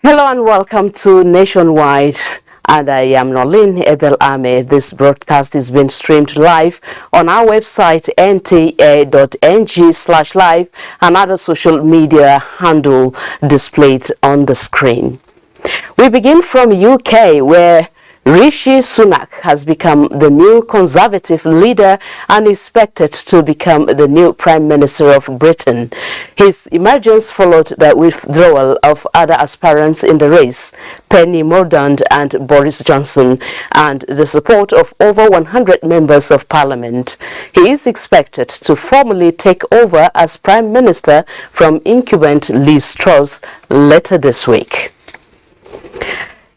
Hello and welcome to Nationwide, and I am Nolin Ebel Ame. This broadcast is being streamed live on our website nta.ng/live and other social media handle displayed on the screen. We begin from UK, where Rishi Sunak has become the new Conservative leader and is expected to become the new Prime Minister of Britain. His emergence followed the withdrawal of other aspirants in the race, Penny Mordaunt and Boris Johnson, and the support of over 100 members of Parliament. He is expected to formally take over as Prime Minister from incumbent Liz Truss later this week.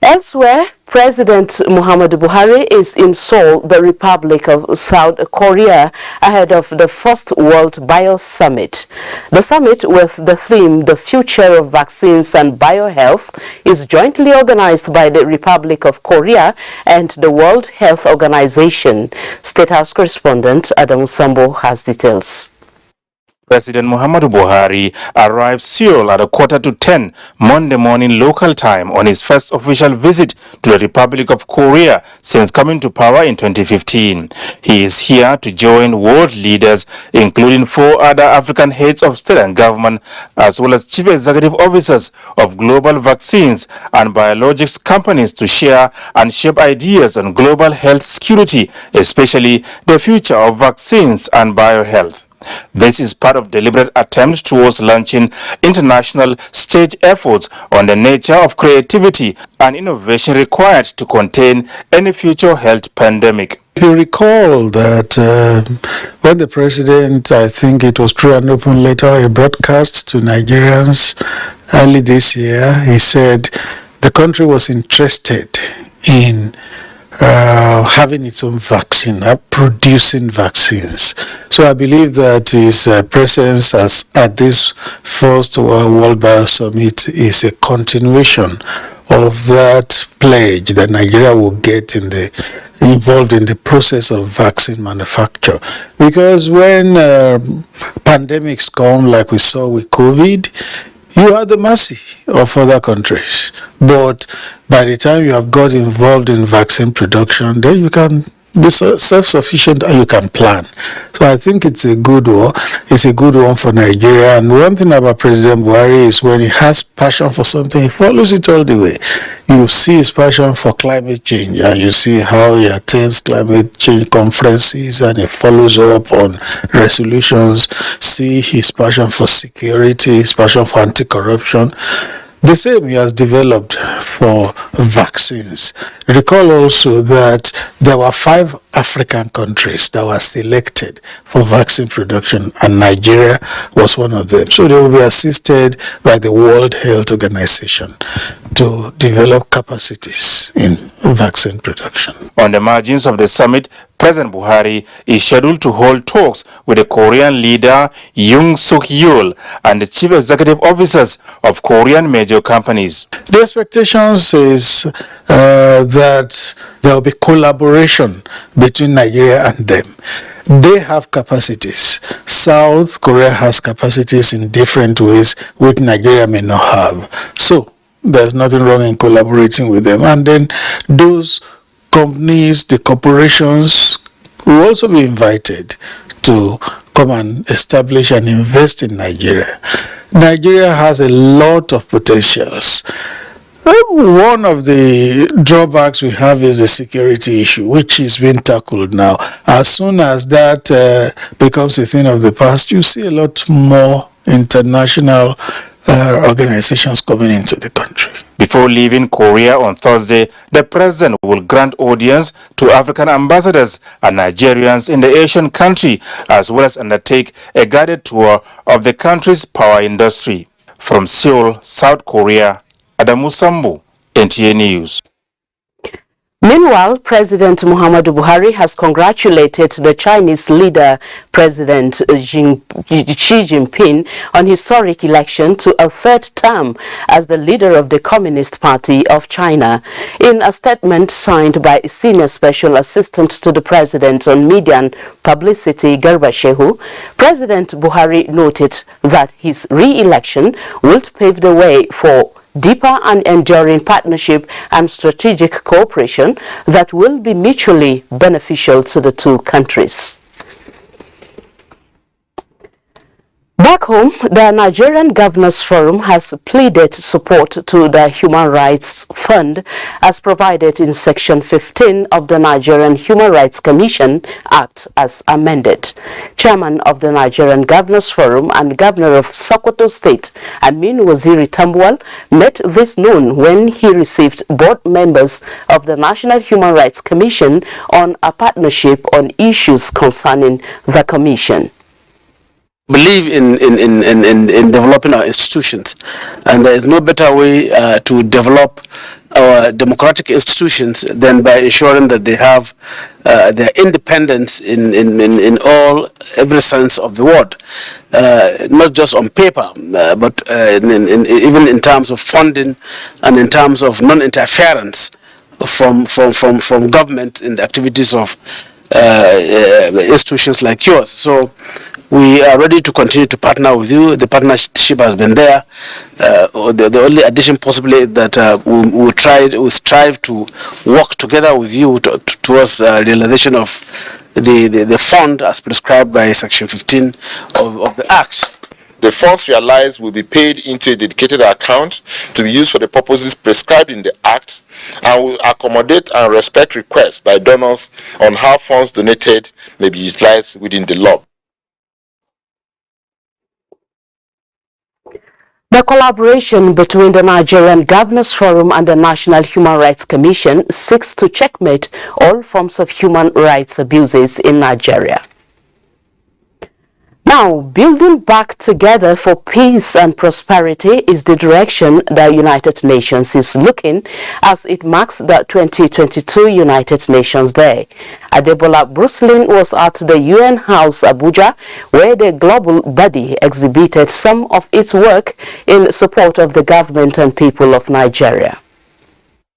Elsewhere, President Muhammadu Buhari is in Seoul, the Republic of South Korea, ahead of the first World Bio Summit. The summit, with the theme The Future of Vaccines and Biohealth, is jointly organized by the Republic of Korea and the World Health Organization. State House correspondent Adam Sambo has details. President Muhammadu Buhari arrived Seoul at 9:45 Monday morning local time on his first official visit to the Republic of Korea since coming to power in 2015. He is here to join world leaders, including 4 other African heads of state and government, as well as chief executive officers of global vaccines and biologics companies, to share and shape ideas on global health security, especially the future of vaccines and biohealth. This is part of deliberate attempts towards launching international stage efforts on the nature of creativity and innovation required to contain any future health pandemic. If you recall that when the president, I think it was through an open letter, a broadcast to Nigerians early this year, he said the country was interested in having its own vaccine, producing vaccines. So I believe that his presence at this first World Bio Summit is a continuation of that pledge that Nigeria will get involved in the process of vaccine manufacture. Because when pandemics come, like we saw with COVID, you are the mercy of other countries. But by the time you have got involved in vaccine production, then you can be self-sufficient and you can plan. So I think it's a good one. It's a good one for Nigeria. And one thing about President Buhari is when he has passion for something, he follows it all the way. You see his passion for climate change, and you see how he attends climate change conferences and he follows up on resolutions. See his passion for security, his passion for anti-corruption. The same he has developed for vaccines. Recall also that there were 5 African countries that were selected for vaccine production, and Nigeria was one of them. So they will be assisted by the World Health Organization to develop capacities in vaccine production. On the margins of the summit, President Buhari is scheduled to hold talks with the Korean leader Yoon Suk-yeol and the chief executive officers of Korean major companies. The expectations is that there will be collaboration between Nigeria and them. They have capacities. South Korea has capacities in different ways which Nigeria may not have. So there's nothing wrong in collaborating with them. And then those companies, the corporations, will also be invited to come and establish and invest in Nigeria. Nigeria has a lot of potentials. One of the drawbacks we have is the security issue, which is being tackled now. As soon as that becomes a thing of the past, you see a lot more international organizations coming into the country. Before leaving Korea on Thursday, the president will grant audience to African ambassadors and Nigerians in the Asian country, as well as undertake a guided tour of the country's power industry. From Seoul, South Korea, Adamu Sambu, NTA News. Meanwhile, President Muhammadu Buhari has congratulated the Chinese leader, President Xi Jinping, on historic election to a third term as the leader of the Communist Party of China. In a statement signed by Senior Special Assistant to the President on Media and Publicity, Garba Shehu, President Buhari noted that his re-election would pave the way for deeper and enduring partnership and strategic cooperation that will be mutually beneficial to the two countries. Back home, the Nigerian Governors Forum has pleaded support to the Human Rights Fund as provided in Section 15 of the Nigerian Human Rights Commission Act as amended. Chairman of the Nigerian Governors Forum and Governor of Sokoto State, Aminu Waziri Tambuwal, made this known when he received board members of the National Human Rights Commission on a partnership on issues concerning the commission. Believe in developing our institutions, and there is no better way to develop our democratic institutions than by ensuring that they have their independence in every sense of the word, not just on paper, but even in terms of funding and in terms of non-interference from government in the activities of institutions like yours. So we are ready to continue to partner with you. The partnership has been there. The only addition possibly is that we strive to work together with you towards realization of the fund as prescribed by Section 15 of the Act. The funds realized will be paid into a dedicated account to be used for the purposes prescribed in the Act and will accommodate and respect requests by donors on how funds donated may be utilized within the law. The collaboration between the Nigerian Governors Forum and the National Human Rights Commission seeks to checkmate all forms of human rights abuses in Nigeria. Now, building back together for peace and prosperity is the direction the United Nations is looking as it marks the 2022 United Nations Day. Adebola Brucelin was at the UN House Abuja, where the global body exhibited some of its work in support of the government and people of Nigeria.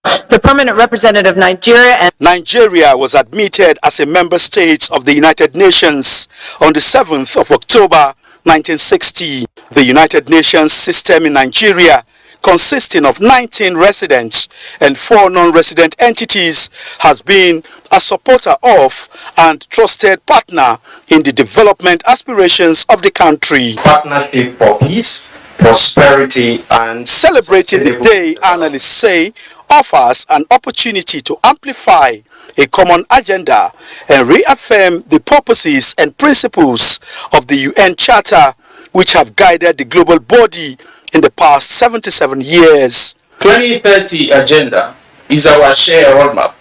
The permanent representative of Nigeria was admitted as a member state of the United Nations on the 7th of October 1960. The United Nations system in Nigeria, consisting of 19 resident and 4 non-resident entities, has been a supporter of and trusted partner in the development aspirations of the country. Partnership for peace, prosperity and celebrating the day, analysts say, offers an opportunity to amplify a common agenda and reaffirm the purposes and principles of the UN Charter, which have guided the global body in the past 77 years. 2030 agenda is our shared roadmap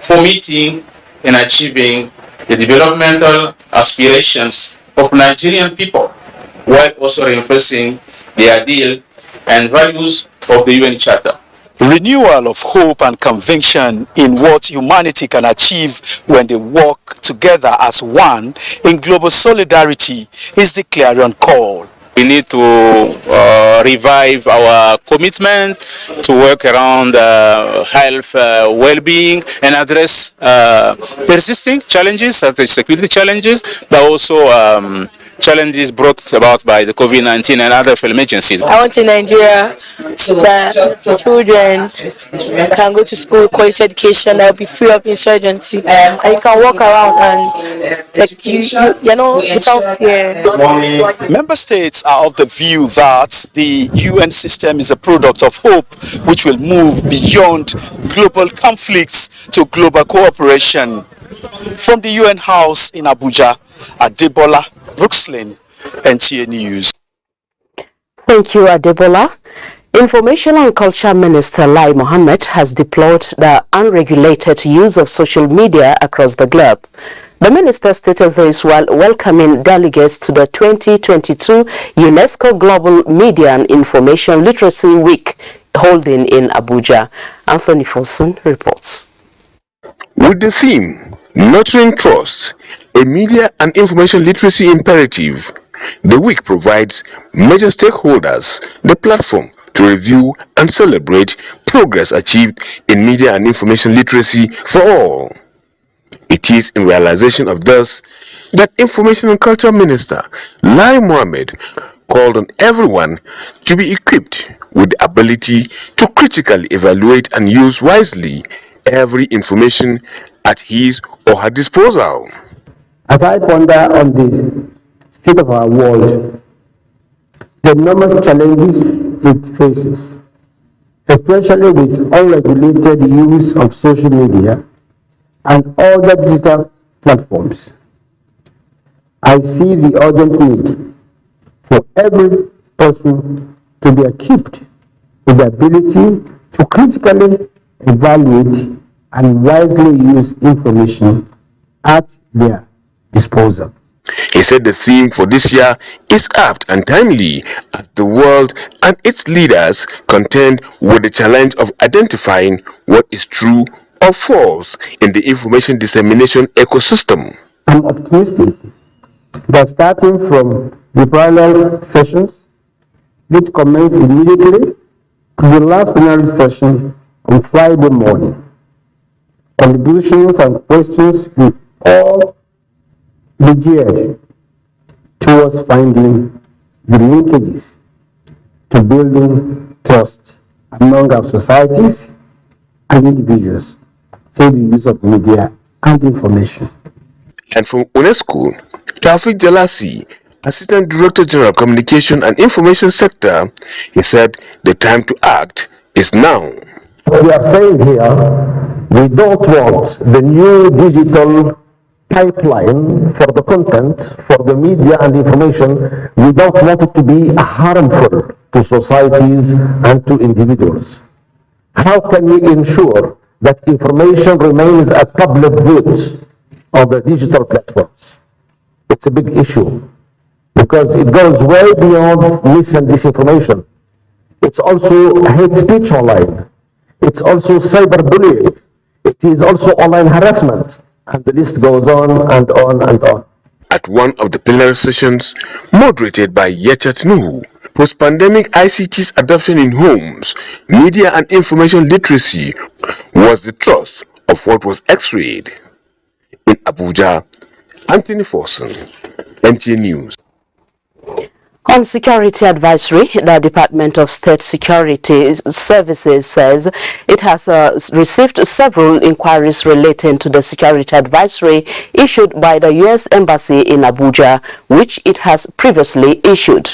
for meeting and achieving the developmental aspirations of Nigerian people, while also reinforcing the ideal and values of the UN Charter. Renewal of hope and conviction in what humanity can achieve when they work together as one in global solidarity is the clarion call. We need to revive our commitment to work around health, well-being, and address persisting challenges such as security challenges, but also challenges brought about by the COVID-19 and other emergencies. I want in Nigeria that children can go to school, quality education, that will be free of insurgency, and you can walk around and you know, without fear. Member states are of the view that the UN system is a product of hope, which will move beyond global conflicts to global cooperation. From the UN House in Abuja, Adebola Brucelin, NTA News. Thank you, Adebola. Information and Culture Minister Lai Mohammed has deplored the unregulated use of social media across the globe. The minister stated this while welcoming delegates to the 2022 UNESCO Global Media and Information Literacy Week holding in Abuja. Anthony Fosun reports. With the theme, Nurturing Trust, a Media and Information Literacy Imperative, the week provides major stakeholders the platform to review and celebrate progress achieved in media and information literacy for all. It is in realization of this that Information and Culture Minister Lai Mohammed called on everyone to be equipped with the ability to critically evaluate and use wisely every information at his or her disposal. As I ponder on the state of our world, the enormous challenges it faces, especially with unregulated use of social media and other digital platforms, I see the urgent need for every person to be equipped with the ability to critically evaluate and wisely use information at their disposal. He said the theme for this year is apt and timely as the world and its leaders contend with the challenge of identifying what is true or false in the information dissemination ecosystem. I'm optimistic that starting from the parallel sessions, which commence immediately, to the last plenary session on Friday morning, contributions and questions will all be geared towards finding the linkages to building trust among our societies and individuals through the use of media and information. And from UNESCO, Taufik Jalasi, Assistant Director General Communication and Information Sector, he said the time to act is now. What we are saying here, we don't want the new digital pipeline for the content, for the media and information. We don't want it to be harmful to societies and to individuals. How can we ensure that information remains a public good on the digital platforms? It's a big issue because it goes way beyond mis and disinformation. It's also hate speech online. It's also cyberbullying. It is also online harassment. And the list goes on and on and on. At one of the plenary sessions, moderated by Yechat Nuhu, post-pandemic ICT's adoption in homes, media and information literacy was the thrust of what was x-rayed. In Abuja, Anthony Forson, NTA News. On security advisory, the Department of State Security Services says it has received several inquiries relating to the security advisory issued by the U.S. Embassy in Abuja, which it has previously issued.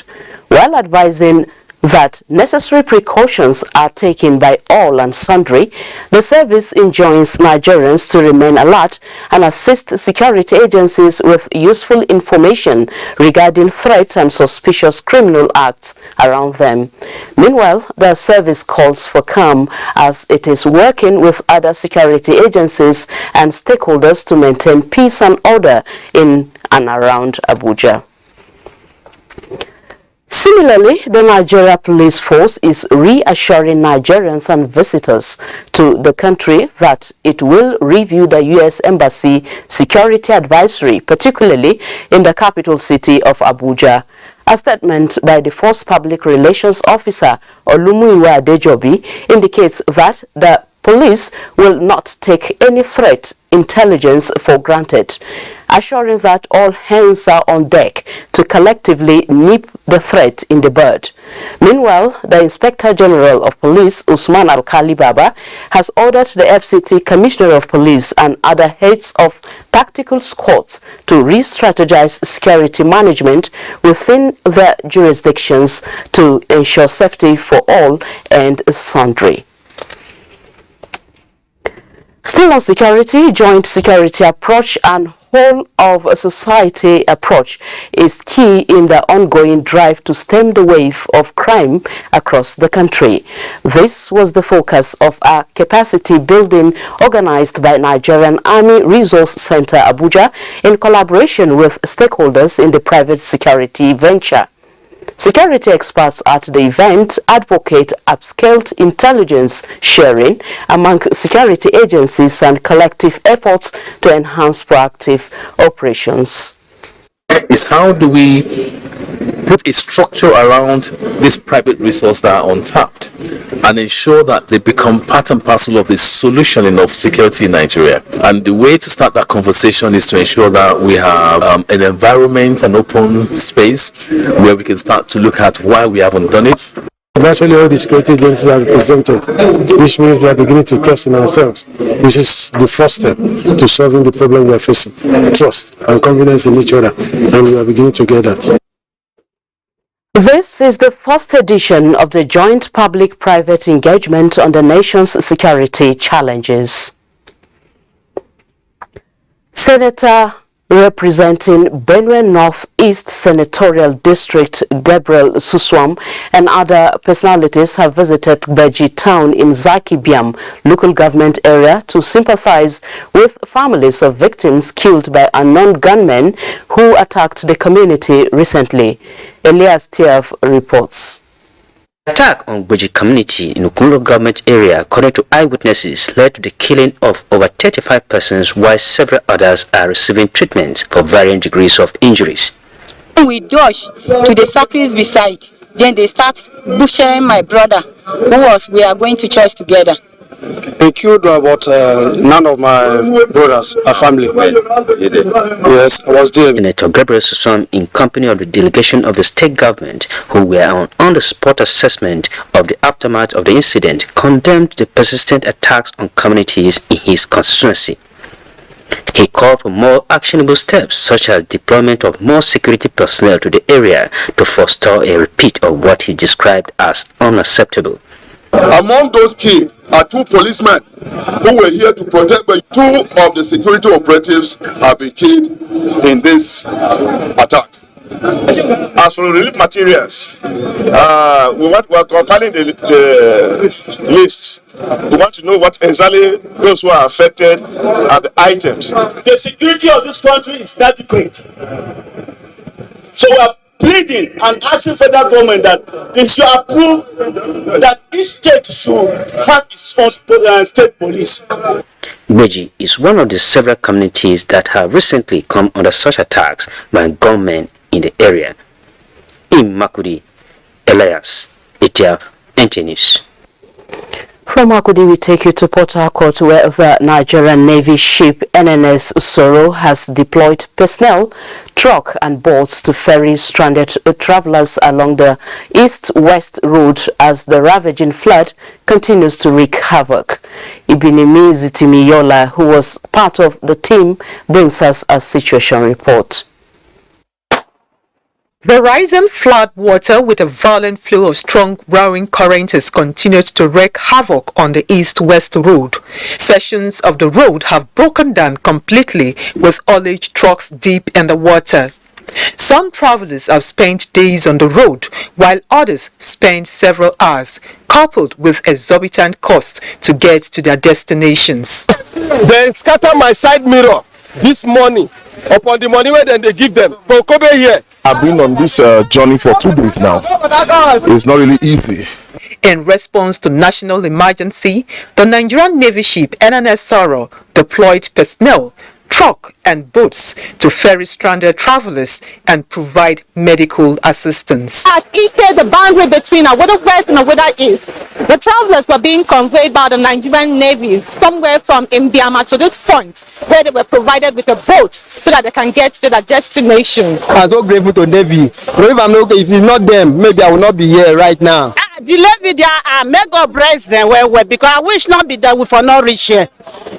While advising that necessary precautions are taken by all and sundry, the service enjoins Nigerians to remain alert and assist security agencies with useful information regarding threats and suspicious criminal acts around them. Meanwhile, the service calls for calm as it is working with other security agencies and stakeholders to maintain peace and order in and around Abuja. Similarly, the Nigeria Police Force is reassuring Nigerians and visitors to the country that it will review the U.S. Embassy security advisory, particularly in the capital city of Abuja. A statement by the Force Public Relations Officer Olumuyiwa Adejobi indicates that the police will not take any threat intelligence for granted, assuring that all hands are on deck to collectively nip the threat in the bud. Meanwhile, the Inspector General of Police, Usman Alkali Baba, has ordered the FCT Commissioner of Police and other heads of tactical squads to re-strategize security management within their jurisdictions to ensure safety for all and sundry. Still on security, joint security approach and whole of society approach is key in the ongoing drive to stem the wave of crime across the country. This was the focus of a capacity building organized by Nigerian Army Resource Center Abuja in collaboration with stakeholders in the private security venture. Security experts at the event advocate upscaled intelligence sharing among security agencies and collective efforts to enhance proactive operations. Is how do we put a structure around these private resources that are untapped and ensure that they become part and parcel of the solution of security in Nigeria. And the way to start that conversation is to ensure that we have an environment, an open space where we can start to look at why we haven't done it. Virtually all the security agencies are represented, which means we are beginning to trust in ourselves, which is the first step to solving the problem we are facing. Trust and confidence in each other, and we are beginning to get that. This is the first edition of the joint public-private engagement on the nation's security challenges. Senator representing Benue North East Senatorial District Gabriel Suswam and other personalities have visited Beji town in Zaki Biam local government area to sympathize with families of victims killed by unknown gunmen who attacked the community recently. Elias Tiaf reports. Attack on Buji community in Ukundo government area, according to eyewitnesses, led to the killing of over 35 persons, while several others are receiving treatment for varying degrees of injuries. We dodged to the sacrifice beside, then they start butchering my brother, we are going to church together. They killed about 9 of my brothers, a family. Yes, I was there. Senator Gabriel Suswam, in company of the delegation of the state government, who were on the spot assessment of the aftermath of the incident, condemned the persistent attacks on communities in his constituency. He called for more actionable steps, such as deployment of more security personnel to the area to forestall a repeat of what he described as unacceptable. Among those killed are 2 policemen who were here to protect, but 2 of the security operatives have been killed in this attack. As for relief materials, we are compiling the list. We want to know what exactly those who are affected are the items. The security of this country is not great. So we are pleading and asking federal government that it should approve that each state should have its own state police. Beji is one of the several communities that have recently come under such attacks by gunmen in the area. In Makudi, Elias, NTA, NTA News. From Makudi, we take you to Port Harcourt, where the Nigerian Navy ship NNS Soro has deployed personnel, truck and boats to ferry stranded travelers along the east-west route as the ravaging flood continues to wreak havoc. Ibinimi Zitimiyola, who was part of the team, brings us a situation report. The rising flood water with a violent flow of strong rowing current has continued to wreak havoc on the east-west road. Sections of the road have broken down completely with haulage trucks deep in the water. Some travelers have spent days on the road, while others spent several hours, coupled with exorbitant costs to get to their destinations. They scatter my side mirror this morning upon the money where they give them. But come here. I've been on this journey for 2 days now. It's not really easy. In response to national emergency, the Nigerian Navy ship NNS Soro deployed personnel, truck and boats to ferry stranded travelers and provide medical assistance. At Ike, the boundary between whether west and whether east, the travelers were being conveyed by the Nigerian Navy somewhere from Mbiama to this point, where they were provided with a boat so that they can get to their destination. I'm so grateful to Navy. If it's not them, maybe I will not be here right now. The levy there make God bless them well because I wish not be there for no reach here.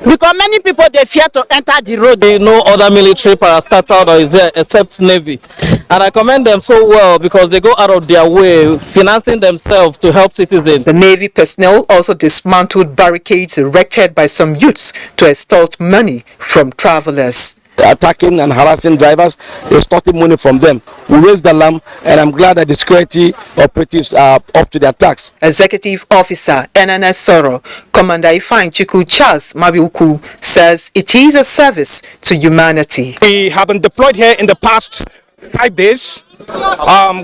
Because many people they fear to enter the road. No other military parastatal or is there except Navy. And I commend them so well because they go out of their way financing themselves to help citizens. The Navy personnel also dismantled barricades erected by some youths to extort money from travelers. attacking and harassing drivers, extorting money from them. We raised the alarm, and I'm glad that the security operatives are up to their task. Executive Officer NNS Soro, Commander Ifeanyi Chukwu Charles Mabiuku, says it is a service to humanity. We have been deployed here in the past 5 days,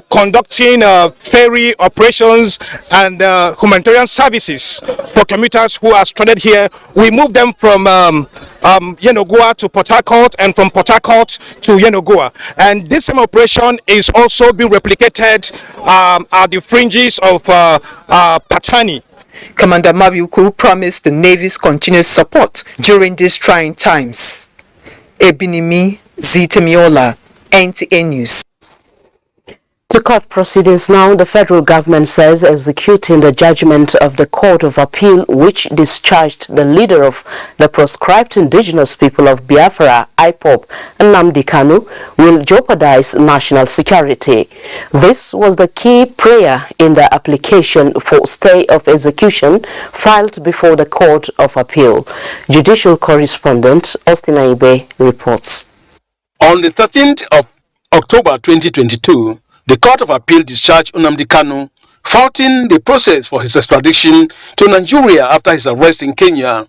conducting ferry operations and humanitarian services for commuters who are stranded here. We move them from Yenagoa to Port Harcourt and from Port Harcourt to Yenagoa. And this same operation is also being replicated at the fringes of Patani. Commander Mabiuku promised the Navy's continuous support during these trying times. Ebinimi Zitemiola, NTA News. To court proceedings now, the federal government says executing the judgment of the Court of Appeal which discharged the leader of the proscribed indigenous people of Biafra, IPOB, Nnamdi Kanu, will jeopardize national security. This was the key prayer in the application for stay of execution filed before the Court of Appeal. Judicial correspondent Austin Aibe reports. On the 13th of October 2022, the Court of Appeal discharged Nnamdi Kanu, faulting the process for his extradition to Nigeria after his arrest in Kenya.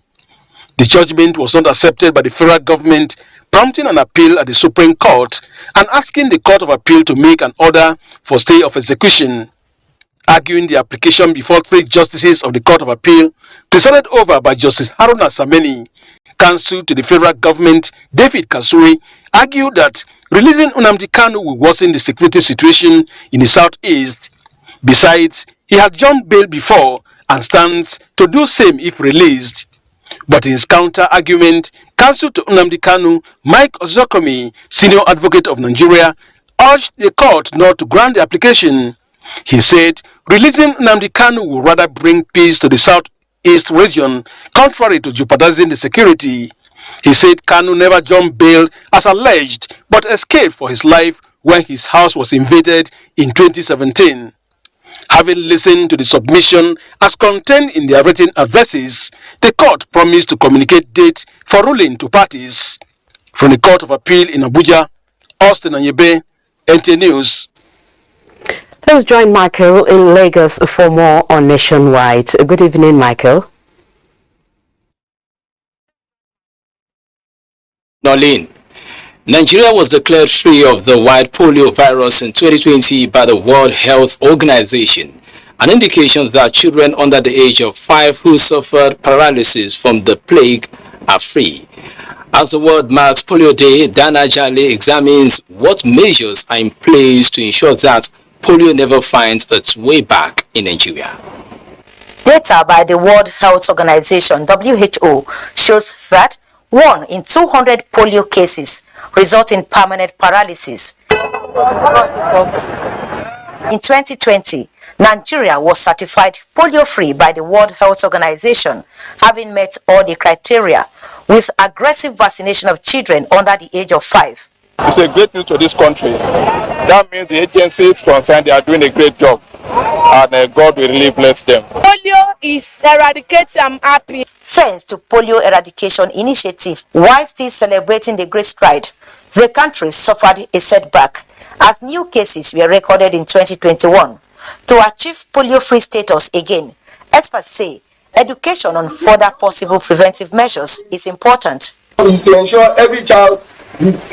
The judgment was not accepted by the federal government, prompting an appeal at the Supreme Court and asking the Court of Appeal to make an order for stay of execution. Arguing the application before 3 justices of the Court of Appeal, presided over by Justice Haruna Sameni, counsel to the federal government, David Kasuri, argued that releasing Nnamdi Kanu will worsen the security situation in the southeast. Besides, he had jumped bail before and stands to do same if released. But in his counter-argument, counsel to Nnamdi Kanu, Mike Ozokomi, senior advocate of Nigeria, urged the court not to grant the application. He said releasing Nnamdi Kanu will rather bring peace to the southeast region, contrary to jeopardizing the security. He said Kanu never jumped bail as alleged, but escaped for his life when his house was invaded in 2017. Having listened to the submission as contained in the written advisories, the court promised to communicate date for ruling to parties. From the Court of Appeal in Abuja, Austin Anyebe, NTA News. Let's join Michael in Lagos for more on Nationwide. Good evening, Michael. Nolene. Nigeria was declared free of the wild polio virus in 2020 by the World Health Organization, an indication that children under the age of 5 who suffered paralysis from the plague are free. As the world marks Polio Day, Dana Jale examines what measures are in place to ensure that polio never finds its way back in Nigeria. Data by the World Health Organization, WHO, shows that 1 in 200 polio cases result in permanent paralysis. In 2020, Nigeria was certified polio-free by the World Health Organization, having met all the criteria, with aggressive vaccination of children under the age of 5. It's a great news to this country. That means the agencies concerned, they are doing a great job, and God will really bless them. Polio is eradicated. I'm happy. Thanks to Polio Eradication Initiative, while still celebrating the great stride, the country suffered a setback as new cases were recorded in 2021. To achieve polio-free status again, experts say education on further possible preventive measures is important. Is to ensure every child before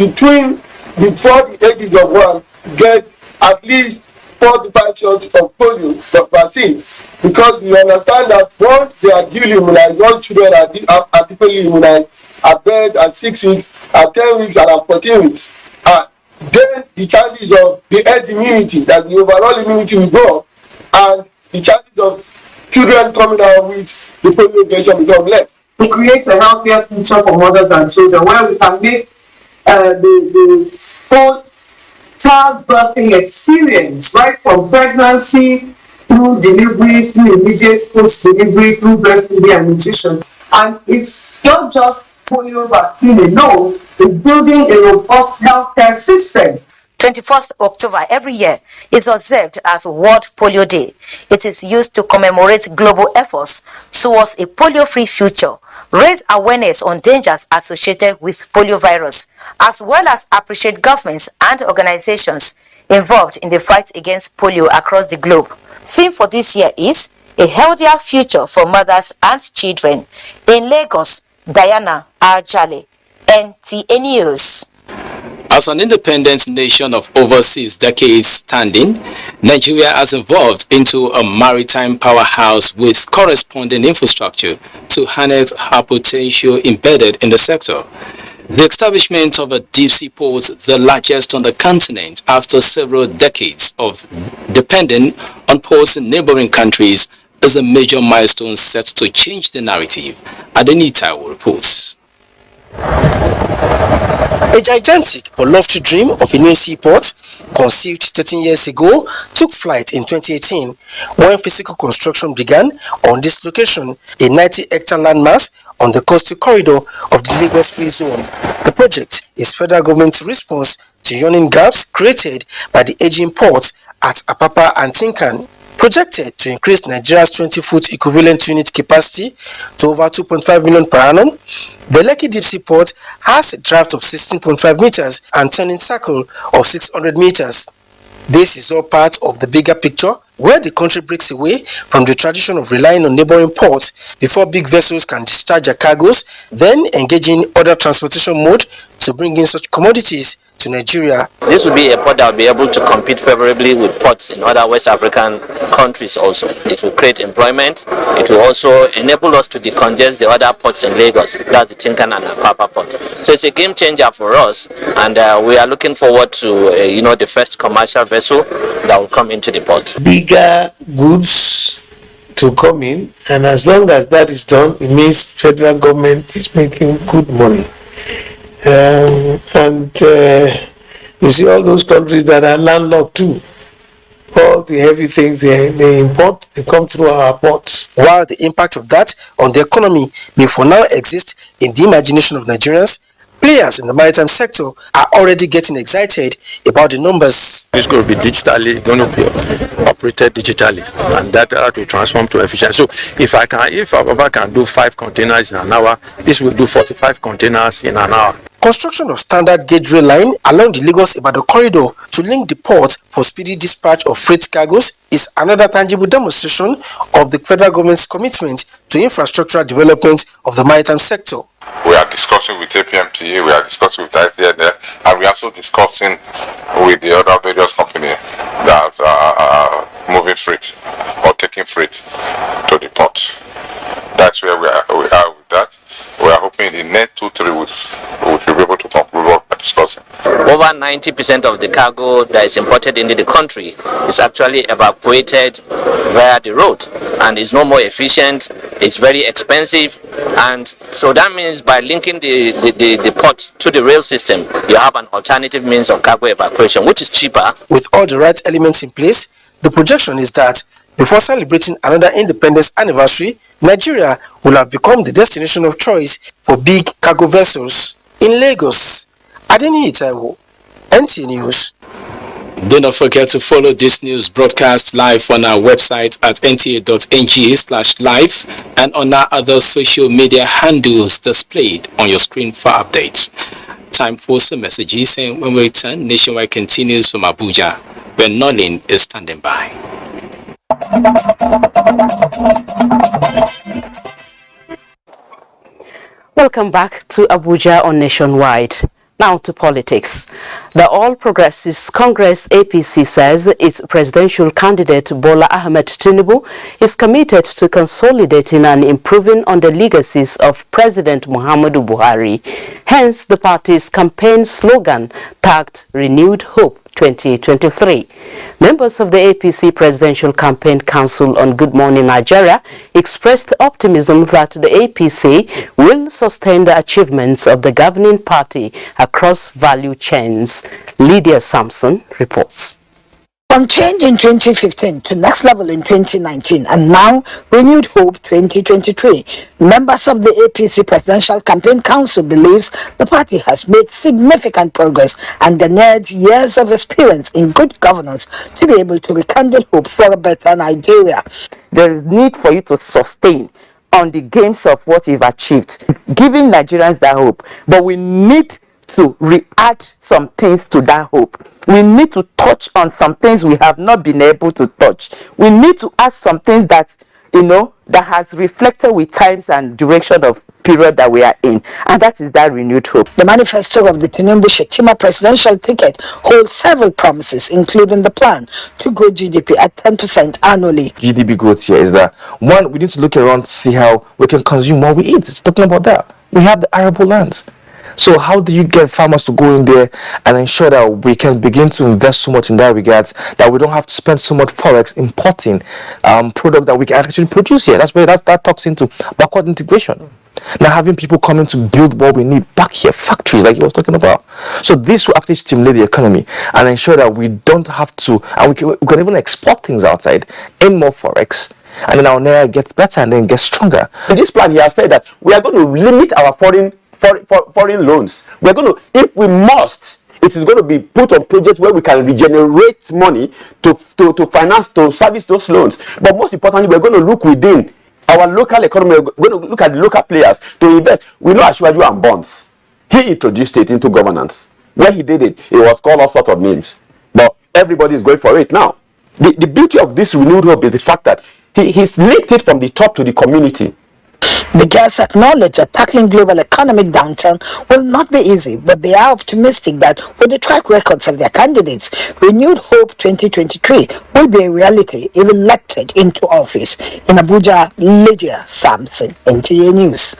the age of 1 get at least 4 to 5 shots of polio vaccine, because we understand that once they are duly immunized, once children are adequately immunized at birth, at 6 weeks, at 10 weeks, and at 14 weeks, then the chances of the herd immunity, that the overall immunity will go up, and the chances of children coming out with the polio infection become less. To create a healthier future for mothers and children, where we can make the whole childbirthing experience, right from pregnancy through delivery, through immediate post-delivery, through breastfeeding and nutrition. And it's not just polio vaccine alone, it's building a robust healthcare system. 24th October every year is observed as World Polio Day. It is used to commemorate global efforts towards a polio-free future raise awareness on dangers associated with polio virus, as well as appreciate governments and organizations involved in the fight against polio across the globe. Theme for this year is A Healthier Future for Mothers and Children. In Lagos, Diana Ajale, NTA News. As an independent nation of over 6 decades standing, Nigeria has evolved into a maritime powerhouse with corresponding infrastructure to harness her potential embedded in the sector. The establishment of a deep-sea port, the largest on the continent after several decades of depending on ports in neighboring countries, is a major milestone set to change the narrative. Adenita reports. A gigantic but lofty dream of a new seaport, conceived 13 years ago, took flight in 2018 when physical construction began on this location, a 90-hectare landmass on the coastal corridor of the Lagos Free Zone. The project is federal government's response to yawning gaps created by the aging ports at Apapa and Tinkan. Projected to increase Nigeria's 20-foot equivalent unit capacity to over 2.5 million per annum, the Lekki Deep-Sea Port has a draft of 16.5 meters and turning circle of 600 meters. This is all part of the bigger picture where the country breaks away from the tradition of relying on neighboring ports before big vessels can discharge their cargoes, then engaging other transportation mode to bring in such commodities to Nigeria. This will be a port that will be able to compete favorably with ports in other West African countries also. It will create employment. It will also enable us to decongest the other ports in Lagos, that's the Tinkan and Apapa port. So it's a game changer for us, and we are looking forward to the first commercial vessel that will come into the port. Bigger goods to come in, and as long as that is done, it means federal government is making good money. You see all those countries that are landlocked too, all the heavy things they import, they come through our ports. While the impact of that on the economy may for now exist in the imagination of Nigerians, players in the maritime sector are already getting excited about the numbers. It's going to be going to be operated digitally, and that will transform to efficiency. So if Ababa can do 5 containers in an hour, this will do 45 containers in an hour. Construction of standard gauge rail line along the Lagos-Ibadan corridor to link the port for speedy dispatch of freight cargoes is another tangible demonstration of the federal government's commitment to infrastructural development of the maritime sector. We are discussing with APMTA, we are discussing with ITN, and we are also discussing with the other various companies that are moving freight or taking freight to the port. That's where we are with that. We are hoping in the next 2-3 weeks we should be able to conclude what we are discussing. Over 90% of the cargo that is imported into the country is actually evacuated via the road, and is no more efficient, it's very expensive, and so that means by linking the port to the rail system, you have an alternative means of cargo evacuation, which is cheaper. With all the right elements in place, the projection is that before celebrating another independence anniversary, Nigeria will have become the destination of choice for big cargo vessels. In Lagos, Adeni Itaiwo, NTA News. Do not forget to follow this news broadcast live on our website at nta.ng/live and on our other social media handles displayed on your screen for updates. Time for some messages, and when we return, Nationwide continues from Abuja, where Nolin is standing by. Welcome back to Abuja on Nationwide. Now to politics. The All Progressives Congress APC says its presidential candidate Bola Ahmed Tinubu is committed to consolidating and improving on the legacies of President Muhammadu Buhari. Hence the party's campaign slogan tagged Renewed Hope 2023. Members of the APC Presidential Campaign Council on Good Morning Nigeria expressed optimism that the APC will sustain the achievements of the governing party across value chains. Lydia Sampson reports. From change in 2015 to next level in 2019 and now renewed hope 2023, members of the APC Presidential Campaign Council believes the party has made significant progress and garnered years of experience in good governance to be able to rekindle hope for a better Nigeria. There is need for you to sustain on the gains of what we've achieved, giving Nigerians that hope. But we need to re-add some things to that hope. We need to touch on some things we have not been able to touch. We need to add some things that, that has reflected with times and direction of period that we are in, and that is that renewed hope. The manifesto of the Tinubu-Shettima presidential ticket holds several promises, including the plan to grow GDP at 10% annually. GDP growth here is that, one, we need to look around to see how we can consume what we eat. It's talking about that. We have the arable lands. So how do you get farmers to go in there and ensure that we can begin to invest so much in that regard that we don't have to spend so much forex importing products that we can actually produce here? That's where that talks into backward integration. Now having people coming to build what we need back here, factories like you was talking about. So this will actually stimulate the economy and ensure that we don't have to, and we can even export things outside in more forex. And then our naira gets better and then gets stronger. In this plan, he has said that we are going to limit our foreign loans. We're going to, if we must, it is going to be put on projects where we can regenerate money to finance, to service those loans. But most importantly, we're going to look within our local economy. We're going to look at the local players to invest. We know Ashwaju and bonds. He introduced it into governance. When he did it, it was called all sorts of names. But everybody is going for it now. The beauty of this renewed hope is the fact that he's linked it from the top to the community. The guests acknowledge that tackling global economic downturn will not be easy, but they are optimistic that with the track records of their candidates, Renewed Hope 2023 will be a reality if elected into office. In Abuja, Lydia Sampson, NTA News.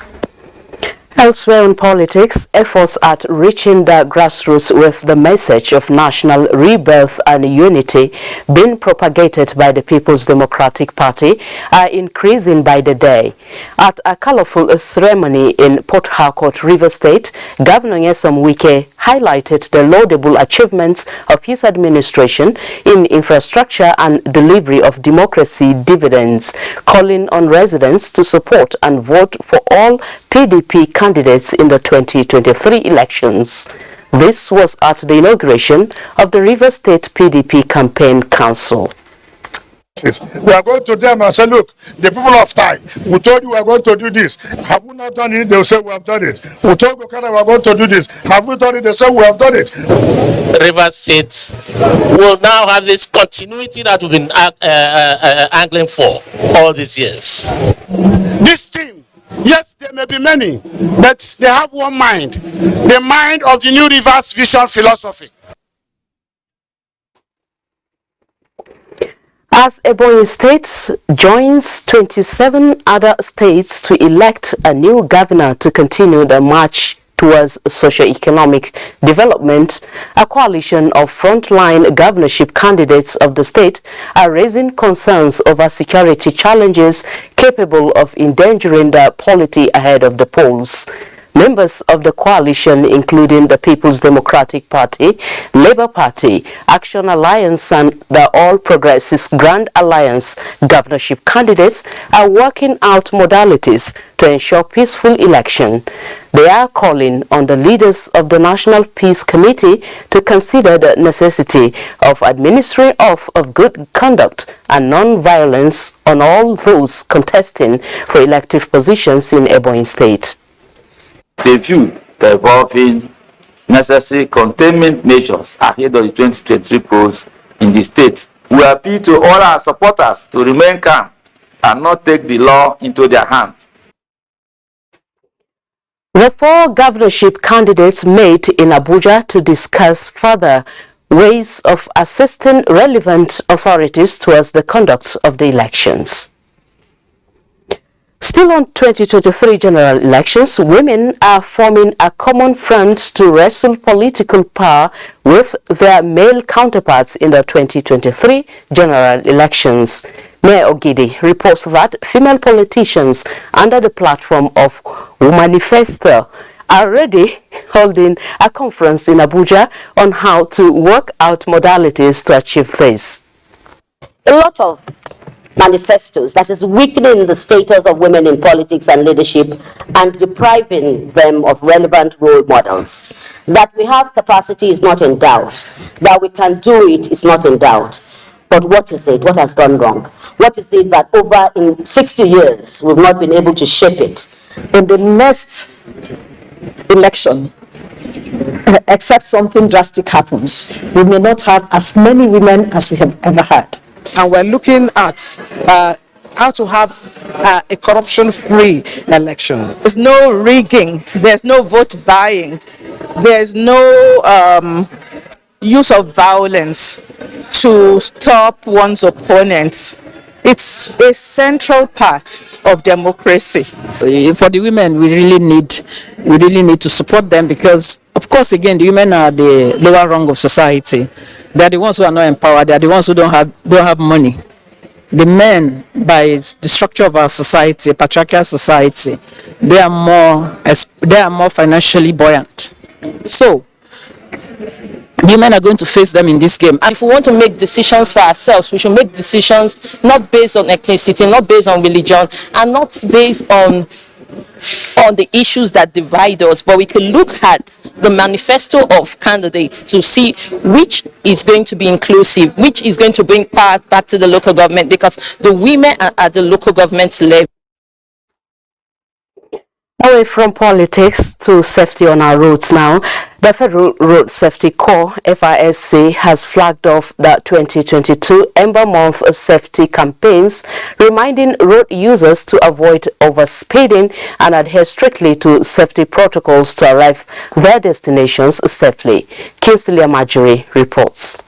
Elsewhere in politics, efforts at reaching the grassroots with the message of national rebirth and unity being propagated by the People's Democratic Party are increasing by the day. At a colorful ceremony in Port Harcourt, Rivers State, Governor Nyesom Wike highlighted the laudable achievements of his administration in infrastructure and delivery of democracy dividends, calling on residents to support and vote for all PDP candidates in the 2023 elections. This was at the inauguration of the Rivers State PDP Campaign Council. We are going to them and say, look, the people of Tai, we told you we are going to do this. Have we not done it? They will say we have done it. We told Gokana we are going to do this. Have we done it? They say we have done it. Rivers State will now have this continuity that we've been angling for all these years. This team, yes, there may be many, but they have one mind, the mind of the New Rivers Vision philosophy. As Ebonyi State joins 27 other states to elect a new governor to continue the march towards socio-economic development, a coalition of frontline governorship candidates of the state are raising concerns over security challenges capable of endangering the polity ahead of the polls. Members of the coalition, including the People's Democratic Party, Labour Party, Action Alliance and the All Progressives Grand Alliance governorship candidates, are working out modalities to ensure peaceful election. They are calling on the leaders of the National Peace Committee to consider the necessity of administering oath of good conduct and non-violence on all those contesting for elective positions in Ebonyi State. They view the evolving necessary containment measures ahead of the 2023 polls in the state. We appeal to all our supporters to remain calm and not take the law into their hands. The four governorship candidates met in Abuja to discuss further ways of assisting relevant authorities towards the conduct of the elections. Still on 2023 general elections, women are forming a common front to wrestle political power with their male counterparts in the 2023 general elections. Mayor Ogidi reports that female politicians under the platform of Womanifesto are already holding a conference in Abuja on how to work out modalities to achieve this. A lot of manifestos that is weakening the status of women in politics and leadership and depriving them of relevant role models. That we have capacity is not in doubt. That we can do it is not in doubt. But what is it? What has gone wrong? What is it that over in 60 years we've not been able to shape it? In the next election, except something drastic happens, we may not have as many women as we have ever had. And we're looking at how to have a corruption-free election. There's no rigging, there's no vote buying, there's no use of violence to stop one's opponents. It's a central part of democracy. For the women, we really need to support them because, of course, again, the women are the lower rung of society. They are the ones who are not empowered. They are the ones who don't have money. The men, by the structure of our society, a patriarchal society, they are more financially buoyant. So women are going to face them in this game. And if we want to make decisions for ourselves, we should make decisions not based on ethnicity, not based on religion, and not based on the issues that divide us, but we can look at the manifesto of candidates to see which is going to be inclusive, which is going to bring power back to the local government, because the women are at the local government level. Away from politics to safety on our roads now, the Federal Road Safety Corps, FRSC, has flagged off the 2022 Ember Month safety campaigns, reminding road users to avoid overspeeding and adhere strictly to safety protocols to arrive their destinations safely. Kinsley Amajiri reports.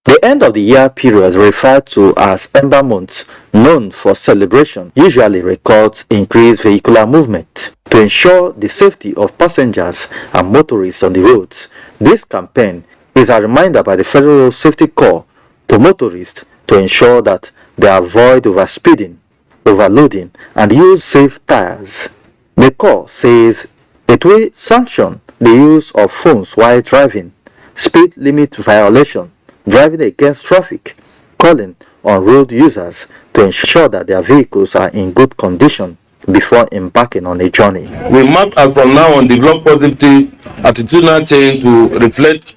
The end of the year period referred to as Ember Month, known for celebration, usually records increased vehicular movement. To ensure the safety of passengers and motorists on the roads, this campaign is a reminder by the Federal Road Safety Corps to motorists to ensure that they avoid overspeeding, overloading, and use safe tires. The Corps says it will sanction the use of phones while driving, speed limit violation, driving against traffic, calling on road users to ensure that their vehicles are in good condition before embarking on a journey. We must, as from now on, develop positive attitudinal change to reflect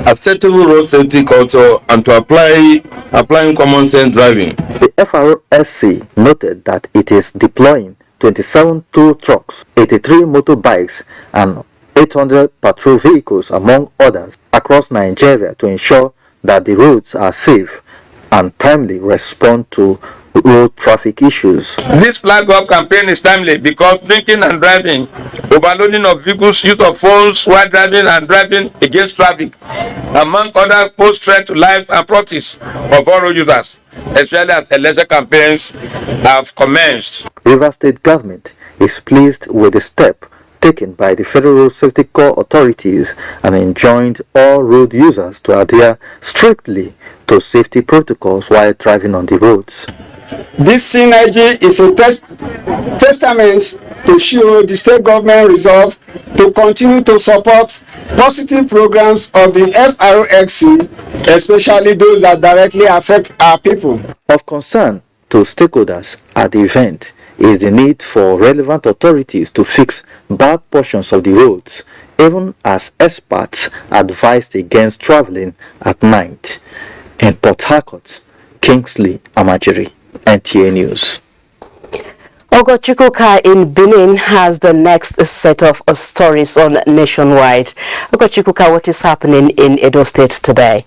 acceptable road safety culture and to applying common sense driving. The FRSC noted that it is deploying 27 tow trucks, 83 motorbikes, and 800 patrol vehicles, among others, across Nigeria to ensure that the roads are safe and timely respond to road traffic issues. This flag up campaign is timely because drinking and driving, overloading of vehicles, use of phones while driving and driving against traffic, among others, pose threat to life and property of all road users, as well as election campaigns have commenced. Rivers State government is pleased with the step taken by the Federal Road Safety Corps authorities and enjoined all road users to adhere strictly to safety protocols while driving on the roads. This synergy is a testament to show the state government resolve to continue to support positive programs of the FRXC, especially those that directly affect our people. Of concern to stakeholders at the event is the need for relevant authorities to fix bad portions of the roads, even as experts advised against traveling at night. In Port Harcourt, Kingsley Amajiri, NTA News. Ogochukwuka in Benin has the next set of stories on Nationwide. Ogochukwuka, what is happening in Edo State today?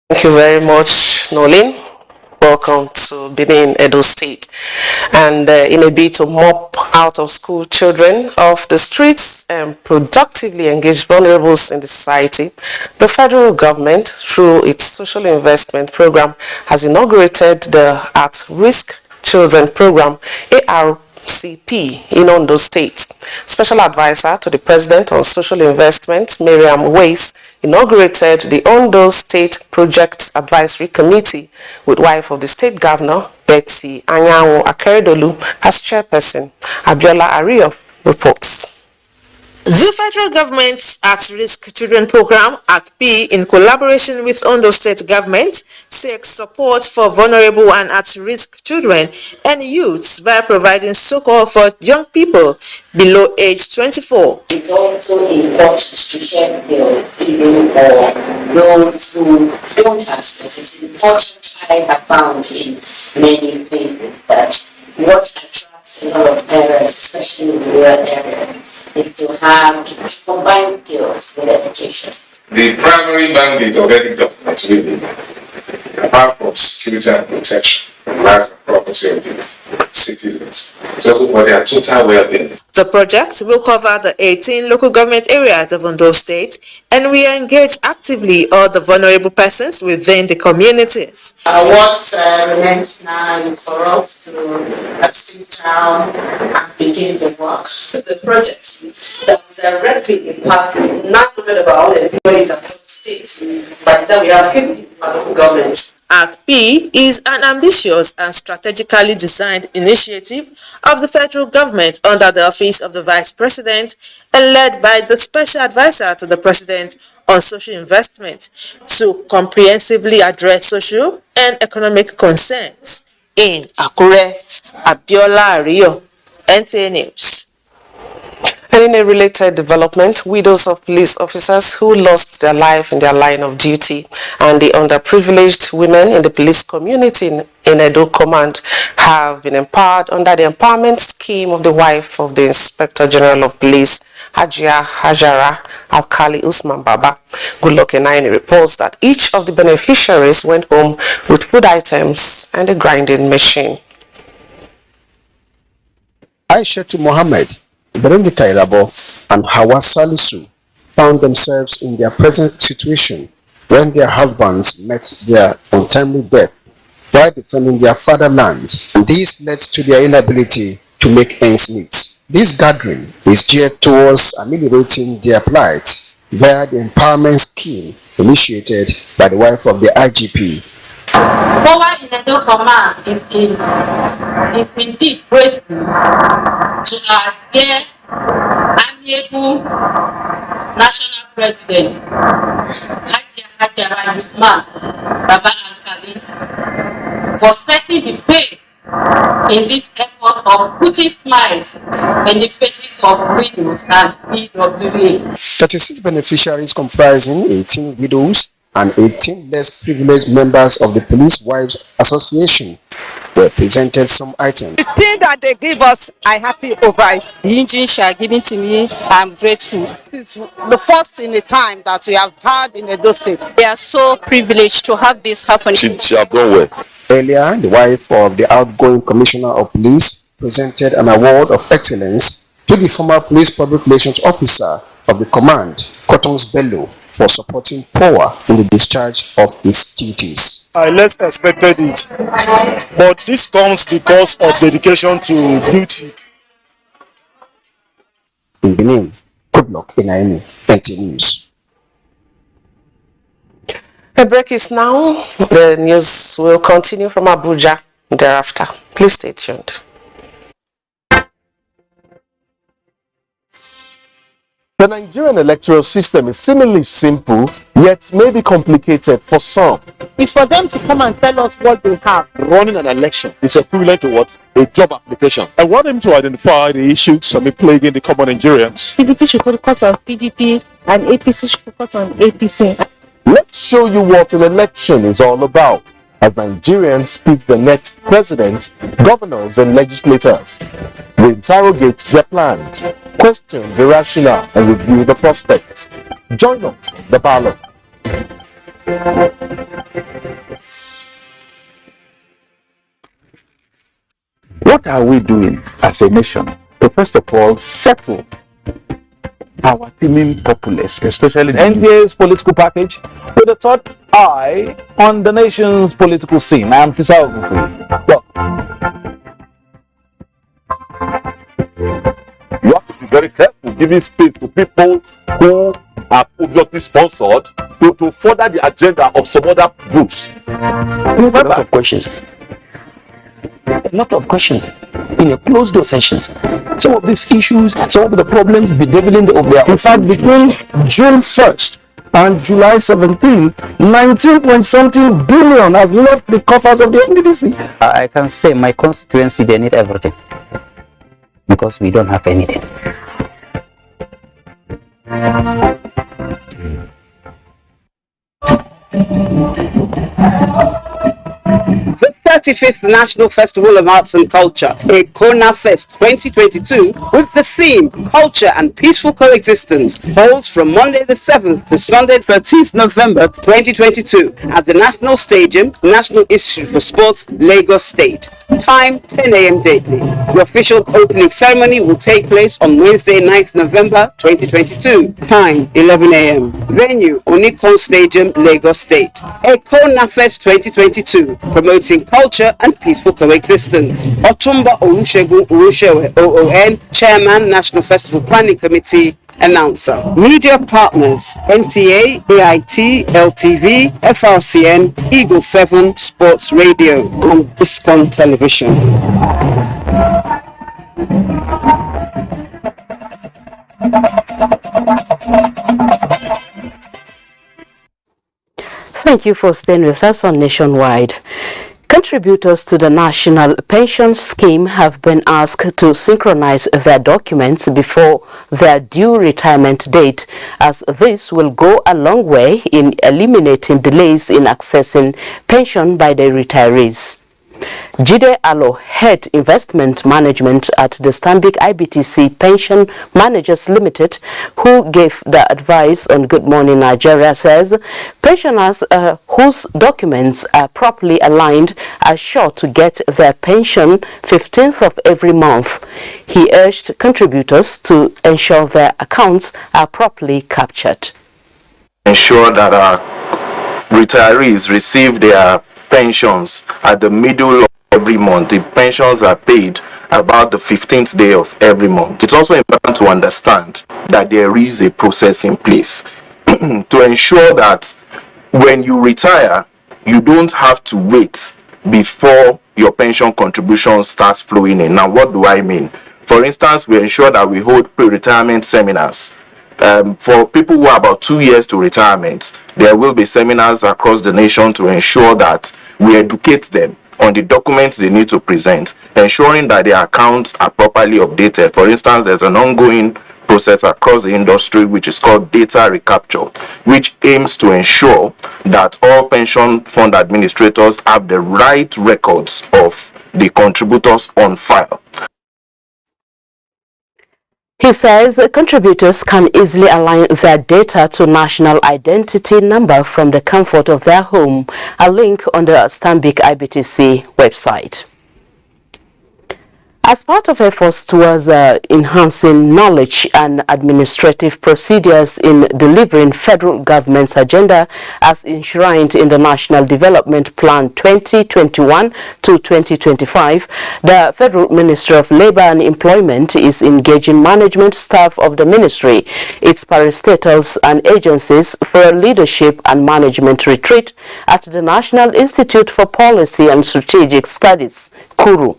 Thank you very much, Nolin. Welcome to Benin, Edo State. And in a bid to mop out of school children off the streets and productively engage vulnerables in the society, the federal government, through its social investment program, has inaugurated the At-Risk Children Program, ARCP, in Ondo State. Special advisor to the President on Social Investment, Miriam Weiss, inaugurated the Ondo State Project Advisory Committee with wife of the State Governor, Betty Anyanwu Akeredolu, as chairperson. Abiola Ario reports. The federal government's At-Risk Children Program, ACP, in collaboration with Ondo State government, seeks support for vulnerable and at-risk children and youths by providing so-called for young people below age 24. It's also important to check even for those who don't have space. It's important, I have found in many places, that what attracts a lot of parents, especially in rural areas, is to have combined skills with education. The primary mandate of any government really, apart from security and protection, life and property of the citizens, it's also for their total well-being. The project will cover the 18 local government areas of Ondo State and will engage actively all the vulnerable persons within the communities. What remains now is for us to sit down and begin the work. The projects that directly impact not only about employees of the state, but that we have 50 local governments. ACP is an ambitious and strategically designed initiative of the federal government under the office of the Vice President and led by the Special Advisor to the President on Social Investment to comprehensively address social and economic concerns. In Akure, Abiola Ariyo, NTA News. And in a related development, widows of police officers who lost their life in their line of duty and the underprivileged women in the police community in Edo Command have been empowered under the empowerment scheme of the wife of the Inspector General of Police, Hajia Hajara Alkali Usman Baba. Goodluck Enaini reports that each of the beneficiaries went home with food items and a grinding machine. Aishatu Mohammed, Burundi Kairabo, and Hawa Salisu found themselves in their present situation when their husbands met their untimely death while defending their fatherland, and this led to their inability to make ends meet. This gathering is geared towards ameliorating their plight via the empowerment scheme initiated by the wife of the IGP. Power in Edo Command is indeed grateful to our dear, amiable National President, Hajia Usman Baba Alkali, for setting the pace in this effort of putting smiles in the faces of widows and PWA. 36 beneficiaries comprising 18 widows and 18 less privileged members of the Police Wives Association were presented some items. The thing that they give us, I'm happy over it. The engines are given to me, I'm grateful. This is the first in a time that we have had in Edo State. They are so privileged to have this happening. She have done well. Earlier, the wife of the outgoing Commissioner of Police presented an award of excellence to the former Police Public Relations Officer of the command, Cottons Bello, for supporting power in the discharge of its duties. I less expected it, but this comes because of dedication to duty. In Benin, Goodluck Enaini, NTA News. A break is now. The news will continue from Abuja thereafter. Please stay tuned. The Nigerian electoral system is seemingly simple, yet may be complicated for some. It's for them to come and tell us what they have. Running an election is equivalent to what? A job application. I want them to identify the issues that may plaguing the common Nigerians. PDP should focus on PDP and APC should focus on APC. Let's show you what an election is all about, as Nigerians pick the next president, governors and legislators. We interrogate their plans, question the rationale and review the prospects. Join us, the ballot. What are we doing as a nation to first of all settle our teeming populace, especially NTA's political package, with a third eye on the nation's political scene? I am Fisa Ogunkuyi. Well, you have to be very careful giving space to people who are obviously sponsored to further the agenda of some other groups. A lot of questions. A lot of questions in a closed door sessions. Some of these issues, some of the problems bedeviling of their. In fact, between June 1st and July 17, 19.something billion has left the coffers of the NDDC. I can say my constituency, they need everything because we don't have anything. The 35th National Festival of Arts and Culture, Ekona Fest 2022, with the theme Culture and Peaceful Coexistence, holds from Monday the 7th to Sunday 13th November 2022 at the National Stadium, National Institute for Sports, Lagos State. Time 10 a.m. daily. The official opening ceremony will take place on Wednesday 9th November 2022. Time 11 a.m. Venue Onikon Stadium, Lagos State. Ekona Fest 2022, promoting culture and peaceful coexistence. Otumba Olusegun Urushewe, OON, Chairman, National Festival Planning Committee, Announcer. Media partners: NTA, AIT, LTV, FRCN, Eagle 7, Sports Radio, and Discon Television. Thank you for staying with us on Nationwide. Contributors to the National Pension Scheme have been asked to synchronize their documents before their due retirement date, as this will go a long way in eliminating delays in accessing pension by the retirees. Jide Alo, Head Investment Management at the Stanbic IBTC Pension Managers Limited, who gave the advice on Good Morning Nigeria, says pensioners whose documents are properly aligned are sure to get their pension 15th of every month. He urged contributors to ensure their accounts are properly captured. Ensure that our retirees receive their pensions at the middle of every month. The pensions are paid about the 15th day of every month. It's also important to understand that there is a process in place to ensure that when you retire, you don't have to wait before your pension contribution starts flowing in. Now, what do I mean? For instance, we ensure that we hold pre-retirement seminars. For people who are about 2 years to retirement, there will be seminars across the nation to ensure that we educate them on the documents they need to present, ensuring that their accounts are properly updated. For instance, there's an ongoing process across the industry which is called data recapture, which aims to ensure that all pension fund administrators have the right records of the contributors on file. He says contributors can easily align their data to national identity number from the comfort of their home. A link on the Stanbic IBTC website. As part of efforts towards enhancing knowledge and administrative procedures in delivering federal government's agenda as enshrined in the National Development Plan 2021 to 2025, the Federal Ministry of Labor and Employment is engaging management staff of the ministry, its parastatals and agencies for a leadership and management retreat at the National Institute for Policy and Strategic Studies, Kuru.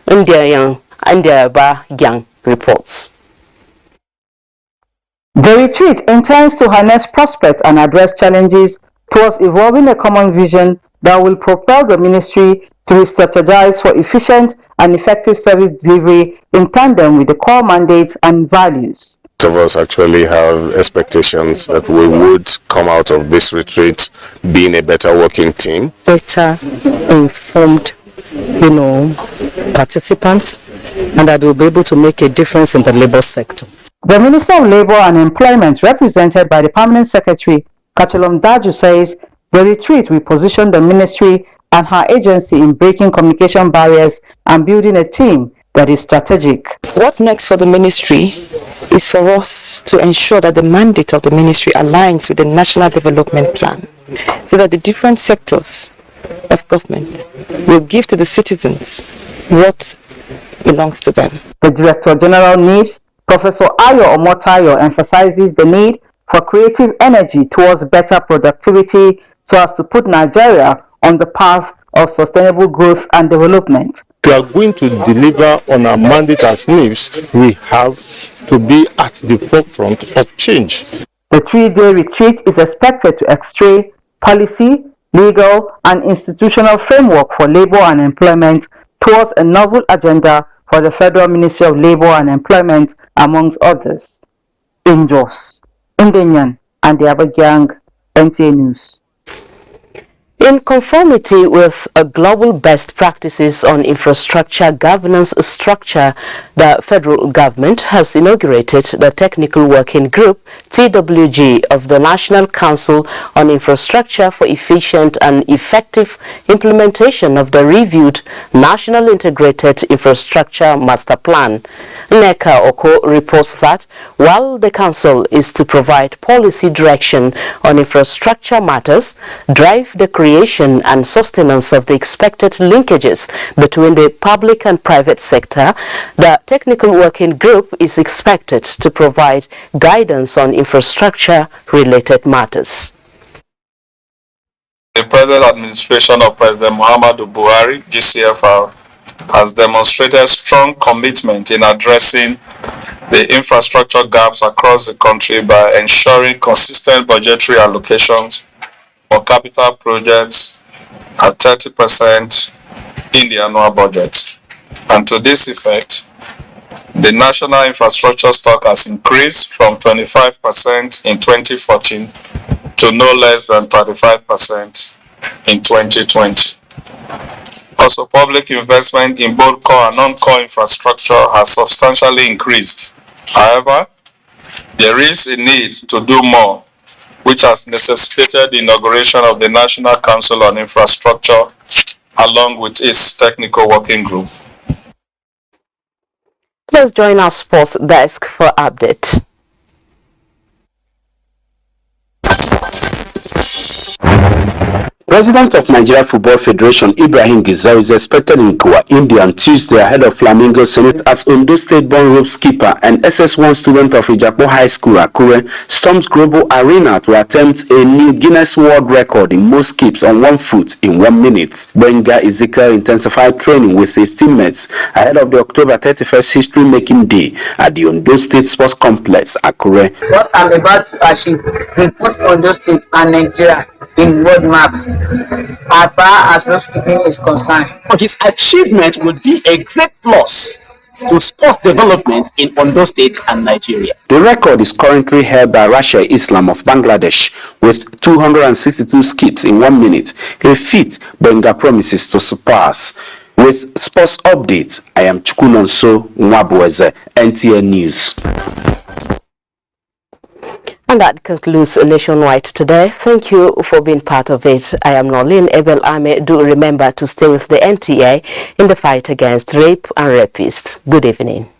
India Yang reports. The retreat intends to harness prospects and address challenges towards evolving a common vision that will propel the ministry to re-strategize for efficient and effective service delivery in tandem with the core mandates and values. Most of us actually have expectations that we would come out of this retreat being a better working team. Better informed, participants, and that will be able to make a difference in the labor sector. The Minister of Labour and Employment, represented by the Permanent Secretary, Kachalom Daju, says the retreat will position the ministry and her agency in breaking communication barriers and building a team that is strategic. What next for the ministry is for us to ensure that the mandate of the ministry aligns with the National Development Plan, so that the different sectors of government will give to the citizens what belongs to them. The Director General NIPS, Professor Ayo Omotayo, emphasizes the need for creative energy towards better productivity so as to put Nigeria on the path of sustainable growth and development. we are going to deliver on our mandate as NIFs, we have to be at the forefront of change. The 3-day retreat is expected to x-ray policy, legal, and institutional framework for labor and employment towards a novel agenda for the Federal Ministry of Labor and Employment, amongst others. In Jos, Ndenyan, and the Abuja, NTA News. In conformity with global best practices on infrastructure governance structure, the federal government has inaugurated the Technical Working Group (TWG) of the National Council on Infrastructure for efficient and effective implementation of the reviewed National Integrated Infrastructure Master Plan. Nneka Oko reports that while the council is to provide policy direction on infrastructure matters, drive the creation and sustenance of the expected linkages between the public and private sector, the Technical Working Group is expected to provide guidance on infrastructure-related matters. The present administration of President Muhammadu Buhari, GCFR, has demonstrated strong commitment in addressing the infrastructure gaps across the country by ensuring consistent budgetary allocations for capital projects at 30% in the annual budget. And to this effect, the national infrastructure stock has increased from 25% in 2014 to no less than 35% in 2020. Also, public investment in both core and non-core infrastructure has substantially increased. However, there is a need to do more, which has necessitated the inauguration of the National Council on Infrastructure along with its Technical Working Group. Please join our sports desk for update. President of Nigeria Football Federation Ibrahim Gizau is expected in Goa, India on Tuesday ahead of Flamingo Senate as Ondo State-born rope skipper and SS1 student of Ijapo High School, Akure, storms Global Arena to attempt a new Guinness World Record in most skips on 1 foot in 1 minute. Benga Ezekiel intensified training with his teammates ahead of the October 31st history-making day at the Ondo State Sports Complex, Akure. What I'm about to achieve will put Ondo State and Nigeria in world maps as far as rope skipping is concerned. His achievement would be a great plus to sports development in Ondo State and Nigeria. The record is currently held by Rasha Islam of Bangladesh with 262 skips in 1 minute, a feat Benga promises to surpass. With sports updates, I am Chukunonso Nwabueze, NTA News. And that concludes Nationwide today. Thank you for being part of it. I am Nolin Ebel Ame. Do remember to stay with the NTA in the fight against rape and rapists. Good evening.